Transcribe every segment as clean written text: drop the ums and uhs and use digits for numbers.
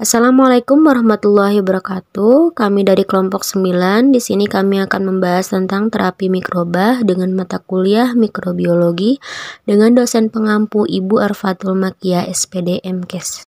Assalamualaikum warahmatullahi wabarakatuh. Kami dari kelompok 9. Di sini kami akan membahas tentang terapi mikroba dengan mata kuliah mikrobiologi dengan dosen pengampu Ibu Arfatul Makia SPD MKes.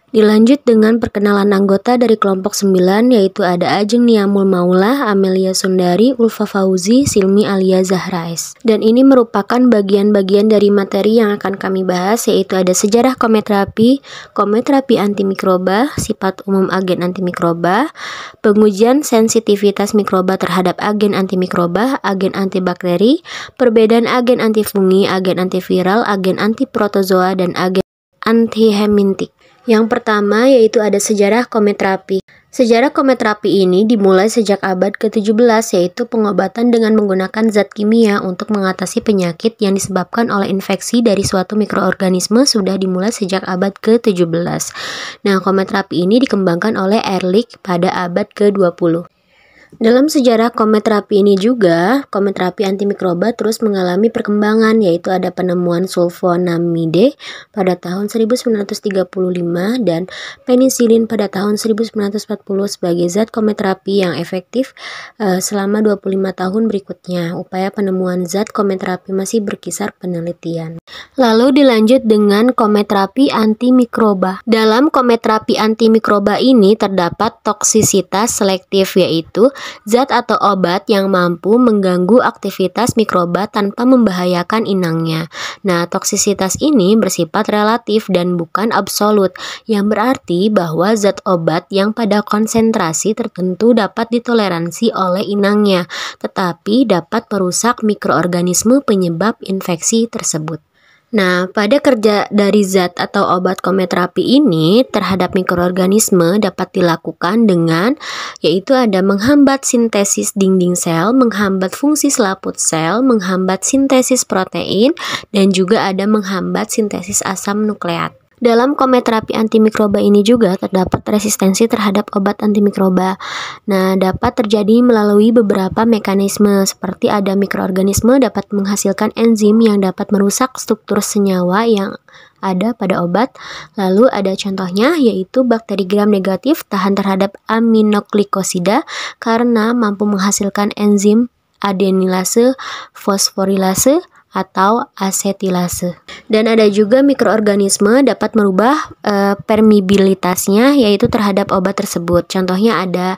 Dilanjut dengan perkenalan anggota dari kelompok 9, yaitu ada Ajeng Niamul Maulah, Amelia Sundari, Ulfa Fauzi, Silmi Alia Zahrais. Dan ini merupakan bagian-bagian dari materi yang akan kami bahas, yaitu ada sejarah kometerapi antimikroba, sifat umum agen antimikroba, pengujian sensitivitas mikroba terhadap agen antimikroba, agen antibakteri, perbedaan agen antifungi, agen antiviral, agen antiprotozoa, dan agen antihemintik. Yang pertama yaitu ada sejarah kometerapi. Sejarah kometerapi ini dimulai sejak abad ke-17, yaitu pengobatan dengan menggunakan zat kimia untuk mengatasi penyakit yang disebabkan oleh infeksi dari suatu mikroorganisme sudah dimulai sejak abad ke-17. Nah, kometerapi ini dikembangkan oleh Ehrlich pada abad ke-20. Dalam sejarah kometerapi ini juga, kometerapi antimikroba terus mengalami perkembangan, yaitu ada penemuan sulfonamide pada tahun 1935 dan penisilin pada tahun 1940 sebagai zat kometerapi yang efektif selama 25 tahun berikutnya. Upaya penemuan zat kometerapi masih berkisar penelitian. Lalu dilanjut dengan kometerapi antimikroba. Dalam kometerapi antimikroba ini terdapat toksisitas selektif, yaitu zat atau obat yang mampu mengganggu aktivitas mikroba tanpa membahayakan inangnya. Nah, toksisitas ini bersifat relatif dan bukan absolut, yang berarti bahwa zat obat yang pada konsentrasi tertentu dapat ditoleransi oleh inangnya, tetapi dapat merusak mikroorganisme penyebab infeksi tersebut. Nah, pada kerja dari zat atau obat kometerapi ini terhadap mikroorganisme dapat dilakukan dengan, yaitu ada menghambat sintesis dinding sel, menghambat fungsi selaput sel, menghambat sintesis protein, dan juga ada menghambat sintesis asam nukleat. Dalam kometerapi antimikroba ini juga terdapat resistensi terhadap obat antimikroba. Nah, dapat terjadi melalui beberapa mekanisme, seperti ada mikroorganisme dapat menghasilkan enzim yang dapat merusak struktur senyawa yang ada pada obat. Lalu ada contohnya, yaitu bakteri gram negatif tahan terhadap aminoglikosida karena mampu menghasilkan enzim adenilase fosforilase atau asetilase. Dan ada juga mikroorganisme dapat merubah permeabilitasnya, yaitu terhadap obat tersebut. Contohnya ada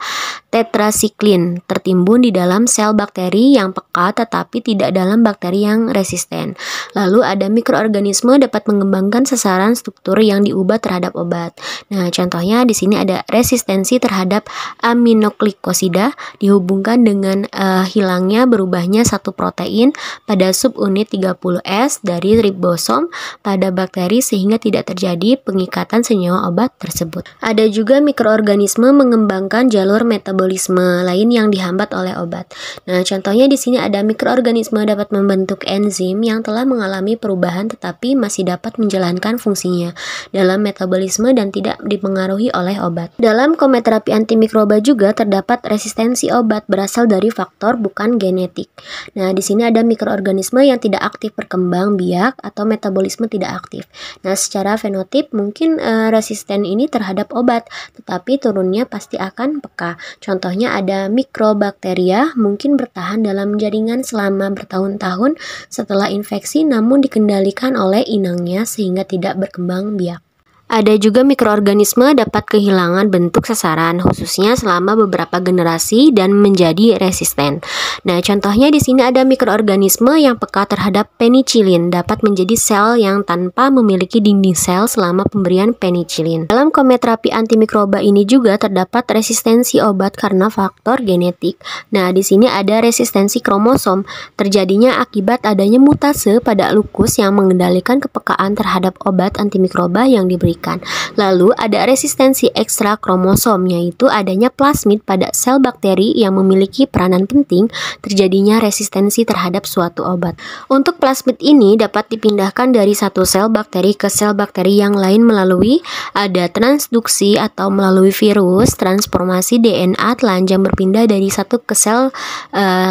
tetrasiklin tertimbun di dalam sel bakteri yang peka tetapi tidak dalam bakteri yang resisten. Lalu ada mikroorganisme dapat mengembangkan sasaran struktur yang diubah terhadap obat. Nah, contohnya di sini ada resistensi terhadap aminoglikosida dihubungkan dengan hilangnya berubahnya satu protein pada subunit 30S dari ribosom pada bakteri sehingga tidak terjadi pengikatan senyawa obat tersebut. Ada juga mikroorganisme mengembangkan jalur metabolisme lain yang dihambat oleh obat. Nah, contohnya di sini ada mikroorganisme dapat membentuk enzim yang telah mengalami perubahan tetapi masih dapat menjalankan fungsinya dalam metabolisme dan tidak dipengaruhi oleh obat. Dalam kometerapi antimikroba juga terdapat resistensi obat berasal dari faktor bukan genetik. Nah, di sini ada mikroorganisme yang tidak aktif berkembang biak atau metabolisme tidak aktif. Nah, secara fenotip mungkin resisten ini terhadap obat, tetapi turunnya pasti akan peka. Contohnya ada mikrobakteria mungkin bertahan dalam jaringan selama bertahun-tahun setelah infeksi namun dikendalikan oleh inangnya sehingga tidak berkembang biak. Ada juga mikroorganisme dapat kehilangan bentuk sasaran, khususnya selama beberapa generasi dan menjadi resisten. Nah, contohnya di sini ada mikroorganisme yang peka terhadap penicillin, dapat menjadi sel yang tanpa memiliki dinding sel selama pemberian penicillin. Dalam kometerapi antimikroba ini juga terdapat resistensi obat karena faktor genetik. Nah, di sini ada resistensi kromosom, terjadinya akibat adanya mutase pada lukus yang mengendalikan kepekaan terhadap obat antimikroba yang diberikan. Lalu ada resistensi ekstra kromosom, yaitu adanya plasmid pada sel bakteri yang memiliki peranan penting terjadinya resistensi terhadap suatu obat. Untuk plasmid ini dapat dipindahkan dari satu sel bakteri ke sel bakteri yang lain melalui ada transduksi atau melalui virus, transformasi DNA telanjang berpindah dari satu ke sel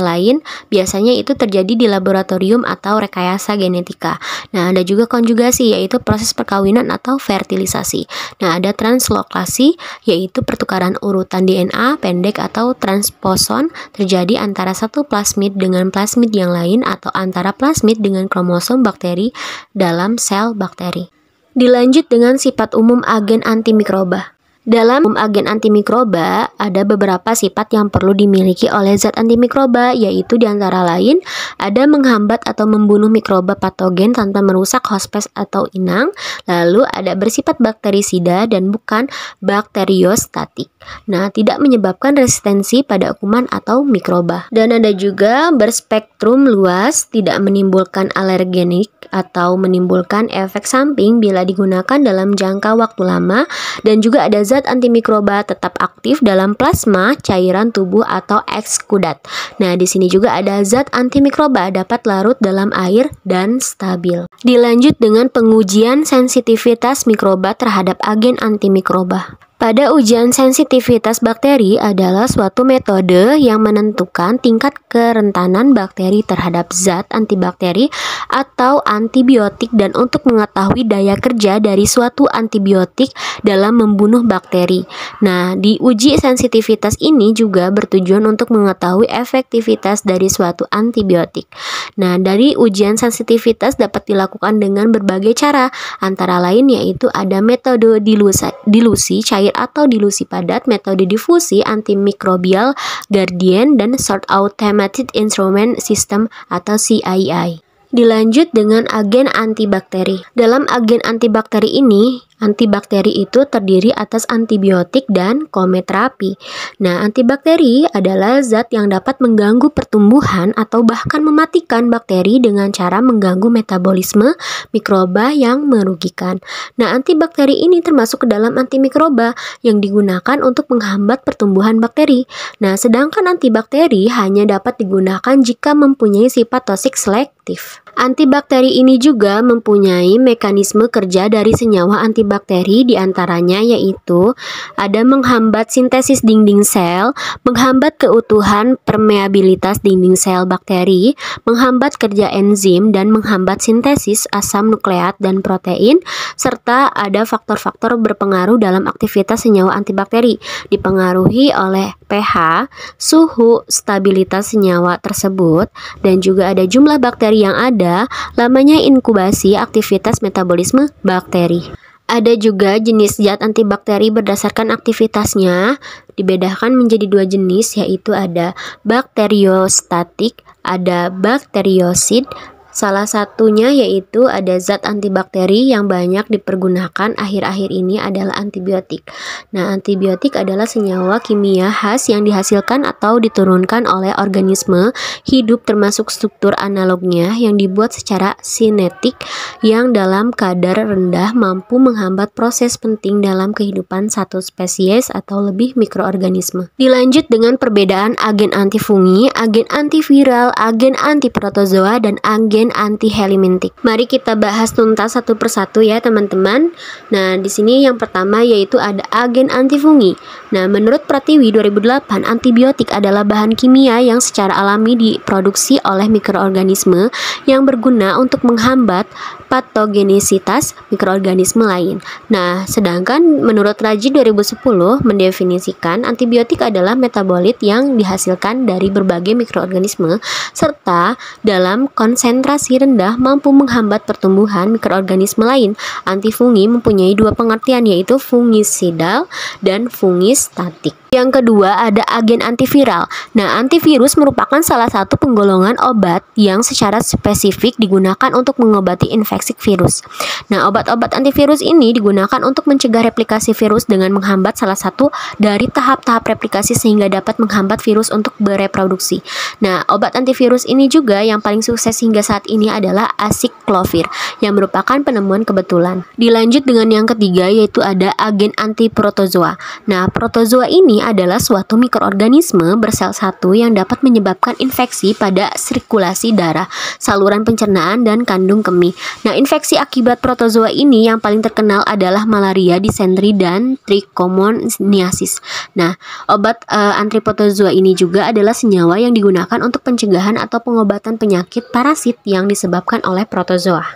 lain. Biasanya itu terjadi di laboratorium atau rekayasa genetika. Nah, ada juga konjugasi, yaitu proses perkawinan atau fertilitas. metilisasi. Nah, ada translokasi, yaitu pertukaran urutan DNA pendek atau transposon terjadi antara satu plasmid dengan plasmid yang lain atau antara plasmid dengan kromosom bakteri dalam sel bakteri. Dilanjut dengan sifat umum agen antimikroba. Dalam agen antimikroba, ada beberapa sifat yang perlu dimiliki oleh zat antimikroba, yaitu diantara lain ada menghambat atau membunuh mikroba patogen tanpa merusak hospes atau inang, lalu ada bersifat bakterisida dan bukan bakteriostatik. Nah, tidak menyebabkan resistensi pada kuman atau mikroba. Dan ada juga berspektrum luas, tidak menimbulkan alergenik atau menimbulkan efek samping bila digunakan dalam jangka waktu lama, dan juga ada zat antimikroba tetap aktif dalam plasma, cairan tubuh atau ekskudat. Nah, di sini juga ada zat antimikroba dapat larut dalam air dan stabil. Dilanjut dengan pengujian sensitivitas mikroba terhadap agen antimikroba. Pada ujian sensitivitas bakteri adalah suatu metode yang menentukan tingkat kerentanan bakteri terhadap zat antibakteri atau antibiotik dan untuk mengetahui daya kerja dari suatu antibiotik dalam membunuh bakteri. Nah, di uji sensitivitas ini juga bertujuan untuk mengetahui efektivitas dari suatu antibiotik. Nah, dari ujian sensitivitas dapat dilakukan dengan berbagai cara, antara lain yaitu ada metode dilusi cair atau dilusi padat, metode difusi antimikrobial gradient, dan sort automated instrument system atau CII. Dilanjut dengan agen antibakteri. Dalam agen antibakteri ini, antibakteri itu terdiri atas antibiotik dan kometerapi. Nah, antibakteri adalah zat yang dapat mengganggu pertumbuhan atau bahkan mematikan bakteri dengan cara mengganggu metabolisme mikroba yang merugikan. Nah, antibakteri ini termasuk ke dalam antimikroba yang digunakan untuk menghambat pertumbuhan bakteri. Nah, sedangkan antibakteri hanya dapat digunakan jika mempunyai sifat toksik selektif. Antibakteri ini juga mempunyai mekanisme kerja dari senyawa antibakteri, diantaranya yaitu ada menghambat sintesis dinding sel, menghambat keutuhan permeabilitas dinding sel bakteri, menghambat kerja enzim, dan menghambat sintesis asam nukleat dan protein, serta ada faktor-faktor berpengaruh dalam aktivitas senyawa antibakteri, dipengaruhi oleh pH, suhu, stabilitas senyawa tersebut, dan juga ada jumlah bakteri yang ada, lamanya inkubasi, aktivitas metabolisme bakteri. Ada juga jenis zat antibakteri berdasarkan aktivitasnya, dibedakan menjadi dua jenis, yaitu ada bakteriostatik, ada bakteriosid. Salah satunya yaitu ada zat antibakteri yang banyak dipergunakan akhir-akhir ini adalah antibiotik. Nah, antibiotik adalah senyawa kimia khas yang dihasilkan atau diturunkan oleh organisme hidup termasuk struktur analognya yang dibuat secara sinetik yang dalam kadar rendah mampu menghambat proses penting dalam kehidupan satu spesies atau lebih mikroorganisme. Dilanjut dengan perbedaan agen antifungi, agen antiviral, agen antiprotozoa, dan agen anti-helmintik. Mari kita bahas tuntas satu persatu ya teman-teman. Nah, di sini yang pertama yaitu ada agen antifungi. Nah, menurut Pratiwi 2008, antibiotik adalah bahan kimia yang secara alami diproduksi oleh mikroorganisme yang berguna untuk menghambat patogenisitas mikroorganisme lain. Nah, sedangkan menurut Raji 2010 mendefinisikan antibiotik adalah metabolit yang dihasilkan dari berbagai mikroorganisme serta dalam konsentrasi rendah mampu menghambat pertumbuhan mikroorganisme lain. Antifungi mempunyai dua pengertian yaitu fungisidal dan fungistatik. Yang kedua ada agen antiviral. Nah, antivirus merupakan salah satu penggolongan obat yang secara spesifik digunakan untuk mengobati infeksi virus. Nah, obat-obat antivirus ini digunakan untuk mencegah replikasi virus dengan menghambat salah satu dari tahap-tahap replikasi sehingga dapat menghambat virus untuk bereproduksi. Nah, obat antivirus ini juga yang paling sukses hingga saat ini adalah acyclovir yang merupakan penemuan kebetulan. Dilanjut dengan yang ketiga yaitu ada agen antiprotozoa. Nah, protozoa ini adalah suatu mikroorganisme bersel satu yang dapat menyebabkan infeksi pada sirkulasi darah, saluran pencernaan, dan kandung kemih. Nah, infeksi akibat protozoa ini yang paling terkenal adalah malaria, disentri, dan trichomoniasis. Nah, obat antiprotozoa ini juga adalah senyawa yang digunakan untuk pencegahan atau pengobatan penyakit parasit yang disebabkan oleh protozoa.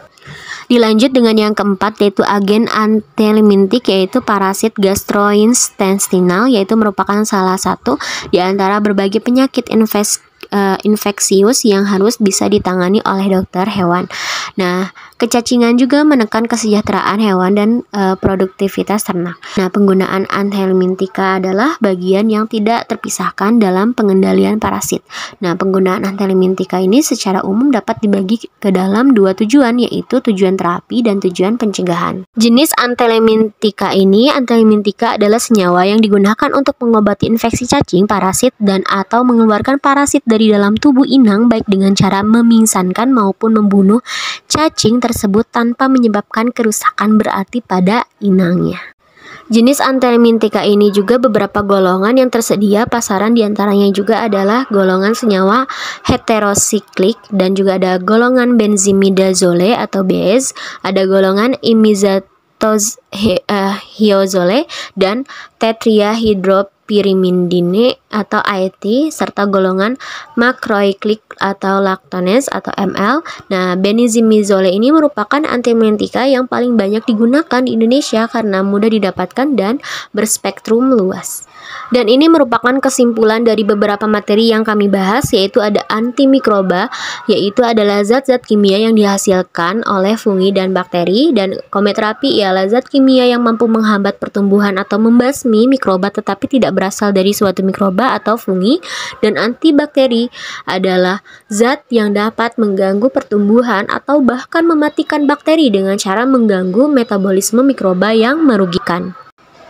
Dilanjut dengan yang keempat yaitu agen antelimintik, yaitu parasit gastrointestinal, yaitu merupakan salah satu di antara berbagai penyakit infeksius yang harus bisa ditangani oleh dokter hewan. Nah, kecacingan juga menekan kesejahteraan hewan dan produktivitas ternak. Nah, penggunaan antelimintika adalah bagian yang tidak terpisahkan dalam pengendalian parasit. Nah, penggunaan antelimintika ini secara umum dapat dibagi ke dalam dua tujuan, yaitu tujuan terapi dan tujuan pencegahan. Jenis antelimintika adalah senyawa yang digunakan untuk mengobati infeksi cacing, parasit, dan atau mengeluarkan parasit dari dalam tubuh inang baik dengan cara memingsankan maupun membunuh cacing tersebut tanpa menyebabkan kerusakan berarti pada inangnya. Jenis antelimintika ini juga beberapa golongan yang tersedia pasaran, diantaranya juga adalah golongan senyawa heterosiklik dan juga ada golongan benzimidazole atau BEZ, ada golongan imizatohiozole dan tetrahydropyrimidine atau AET, serta golongan makroiklik atau lactonase atau ML. Nah, benzimidazole ini merupakan antelimintika yang paling banyak digunakan di Indonesia karena mudah didapatkan dan berspektrum luas. Dan ini merupakan kesimpulan dari beberapa materi yang kami bahas, yaitu ada antimikroba, yaitu adalah zat-zat kimia yang dihasilkan oleh fungi dan bakteri, dan kometerapi ialah zat kimia yang mampu menghambat pertumbuhan atau membasmi mikroba tetapi tidak berasal dari suatu mikroba atau fungi, dan antibakteri adalah zat yang dapat mengganggu pertumbuhan atau bahkan mematikan bakteri dengan cara mengganggu metabolisme mikroba yang merugikan.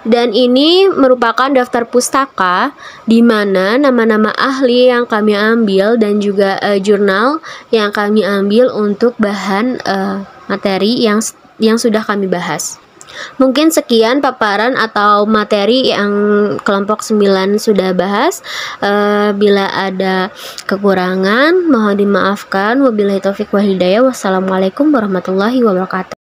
Dan ini merupakan daftar pustaka di mana nama-nama ahli yang kami ambil dan juga jurnal yang kami ambil untuk bahan materi yang sudah kami bahas. Mungkin sekian paparan atau materi yang kelompok 9 sudah bahas. Bila ada kekurangan mohon dimaafkan. Wabillahi taufik wal hidayah. Wassalamualaikum warahmatullahi wabarakatuh.